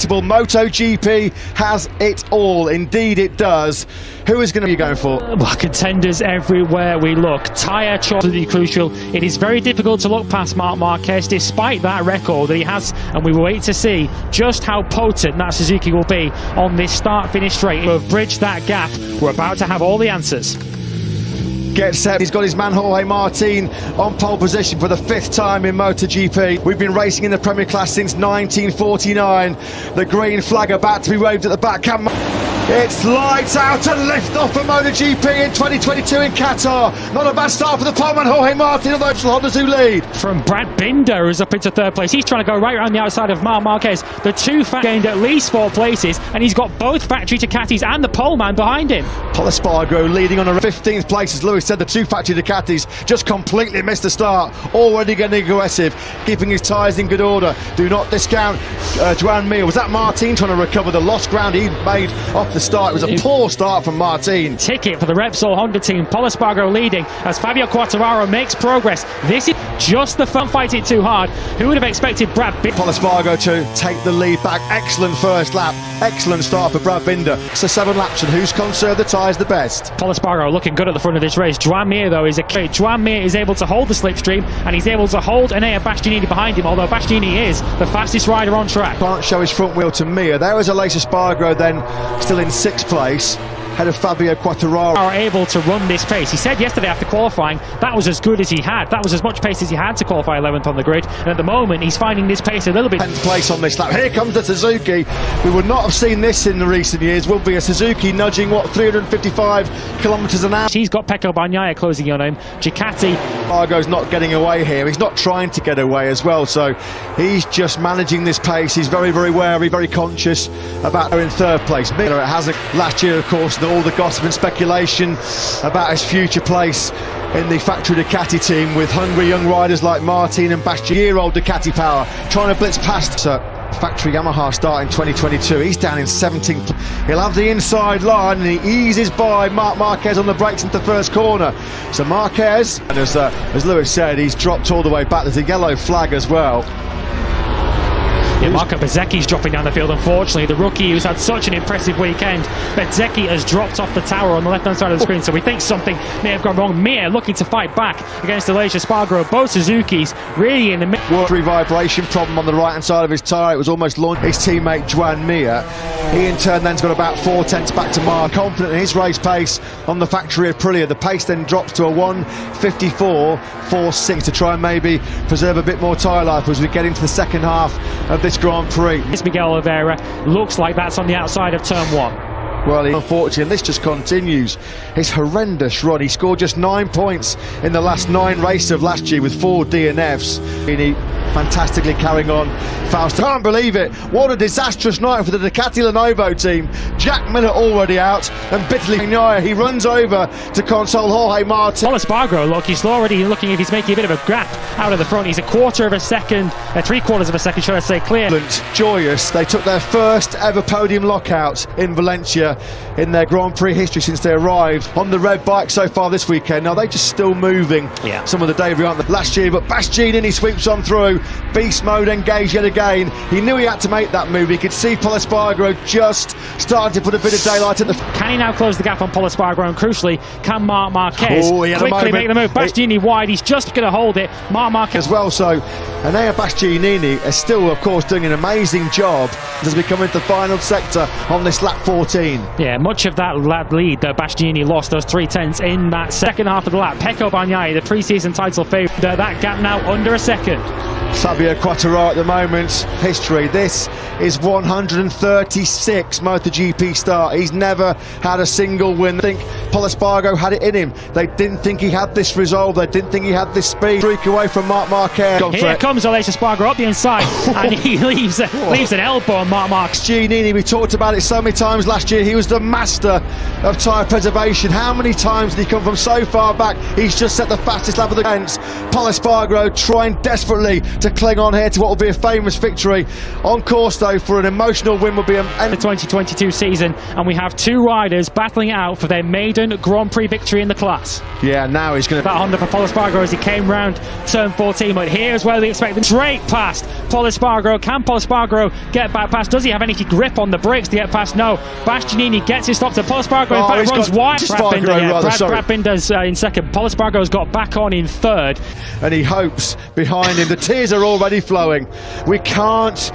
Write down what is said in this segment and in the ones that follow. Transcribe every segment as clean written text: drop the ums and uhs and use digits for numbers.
unbeatable. MotoGP has it all. Indeed it does. Who is going to be going for? Well, contenders everywhere we look. Tyre choice is crucial. It is very difficult to look past Marc Marquez despite that record that he has, and we will wait to see just how potent that Suzuki will be on this start-finish straight. We've bridged that gap. We're about to have all the answers. Gets set, he's got his man Jorge Martin on pole position for the 5th time in MotoGP. We've been racing in the Premier Class since 1949. The green flag about to be waved at the back. It's lights out and lift off for MotoGP in 2022 in Qatar. Not a bad start for the poleman Jorge Martin, although it's the Hondas who lead. From Brad Binder, who's up into 3rd place. He's trying to go right around the outside of Marc Marquez. The two gained at least 4 places, and he's got both factory Ducatis and the poleman behind him. Pol Espargaro leading on a 15th place, as Lewis said. The two factory Ducatis just completely missed the start. Already getting aggressive, keeping his tyres in good order. Do not discount Joan Mir. Was that Martin trying to recover the lost ground he made off the start? It was a poor start from Martin. Ticket for the Repsol Honda team. Pol Espargaro leading as Fabio Quartararo makes progress. This is just the fun fighting too hard. Who would have expected Brad Binder? Pol Espargaro to take the lead back. Excellent first lap. Excellent start for Brad Binder. So 7 laps, and who's conserved the tyres the best? Pol Espargaro looking good at the front of this race. Joan Mir though is a key. Joan Mir is able to hold the slipstream, and he's able to hold Enea Bastianini behind him, although Bastianini is the fastest rider on track. Can't show his front wheel to Mir. There is Aleix Espargaro then still in 6th place, head of Fabio Quartararo. Are able to run this pace. He said yesterday after qualifying that was as good as he had. That was as much pace as he had to qualify 11th on the grid, and at the moment he's finding this pace a little bit. 10th place on this lap. Here comes the Suzuki. We would not have seen this in the recent years. Will be a Suzuki nudging 355 kilometres an hour. He's got Pecco Bagnaia closing in on him. Ducati. Argo's not getting away here. He's not trying to get away as well, so he's just managing this pace. He's very, very wary, very conscious about her in 3rd place. Miller hasn't. Last year, of course, all the gossip and speculation about his future place in the factory Ducati team, with hungry young riders like Martin and Bastianini. Year-old Ducati power trying to blitz past factory Yamaha start in 2022. He's down in 17th. He'll have the inside line, and he eases by Marc Marquez on the brakes into the first corner. So Marquez, and as Lewis said, he's dropped all the way back. There's a yellow flag as well. Yeah, Marco Bezzecchi's dropping down the field, unfortunately. The rookie who's had such an impressive weekend. Bezzecchi has dropped off the tower on the left-hand side of the screen, so we think something may have gone wrong. Mir looking to fight back against Aleix Espargaro. Both Suzukis really in the middle. Vibration problem on the right-hand side of his tyre. It was almost launched his teammate Joan Mir. He in turn then's got about 4 tenths back to Mark. Confident in his race pace on the factory Aprilia. The pace then drops to a 1:54.46 to try and maybe preserve a bit more tyre life as we get into the second half of this Grand Prix. It's Miguel Oliveira. Looks like that's on the outside of turn 1. Well, unfortunately, this just continues his horrendous run. He scored just 9 points in the last 9 races of last year with 4 DNFs. He fantastically carrying on. Faust, can't believe it. What a disastrous night for the Ducati Lenovo team. Jack Miller already out, and bitterly he runs over to console Jorge Martin. Pol Espargaro, look, he's already looking if he's making a bit of a gap out of the front. He's a 1/4 of a second, 3/4 of a second, should I say, clear. Joyous. They took their first ever podium lockout in Valencia in their Grand Prix history since they arrived on the red bike so far this weekend. Now they're just still moving. Yeah. Some of the debris aren't the last year, but Bastianini sweeps on through. Beast mode engaged yet again. He knew he had to make that move. He could see Pol Espargaro just starting to put a bit of daylight at the... Can he now close the gap on Pol Espargaro, and crucially, can Marc Marquez quickly make the move? Bastianini wide, he's just going to hold it. Marc Marquez as well, so Enea Bastianini is still, of course, doing an amazing job as we come into the final sector on this lap 14. Yeah, much of that lead that Bastianini lost, those 3 tenths in that second half of the lap. Pecco Bagnaia, the pre-season title favourite, that gap now under a second. Fabio Quartararo at the moment, history. This is 136 MotoGP start. He's never had a single win. I think Pol Espargaro had it in him. They didn't think he had this resolve. They didn't think he had this speed. Streak away from Marc Marquez. Here comes Aleix Espargaro up the inside, and he leaves an elbow on Marc Marquez. Giannini, we talked about it so many times last year. He was the master of tyre preservation. How many times did he come from so far back? He's just set the fastest lap of the fence. Pol Espargaro trying desperately to cling on here to what will be a famous victory. On course though for an emotional win will be the 2022 season, and we have two riders battling it out for their maiden Grand Prix victory in the class. Yeah, now he's going to... That Honda for Pol Espargaro as he came round turn 14, but here's where we expect them straight past Pol Espargaro. Can Pol Espargaro get back past? Does he have any grip on the brakes to get past? No. Bastianini gets his stop to Pol Espargaro. In fact, runs wide. Brad Binder's in second. Pol Espargaro's got back on in third. And he hopes behind him. The tears are already flowing. We can't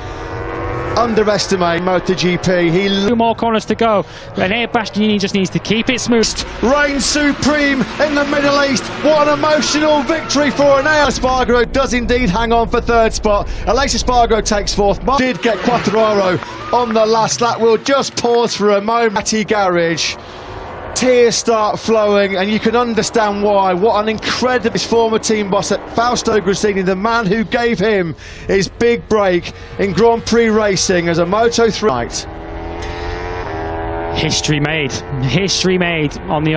underestimate MotoGP. Two more corners to go, and here Bastianini just needs to keep it smooth. Reigns supreme in the Middle East. What an emotional victory for an Espargaro does indeed hang on for third spot. Aleix Espargaro takes fourth. Did get Quartararo on the last lap. We'll just pause for a moment. At garage, tears start flowing, and you can understand why. What an incredible former team boss at Fausto Gresini, the man who gave him his big break in Grand Prix racing as a Moto3. History made on the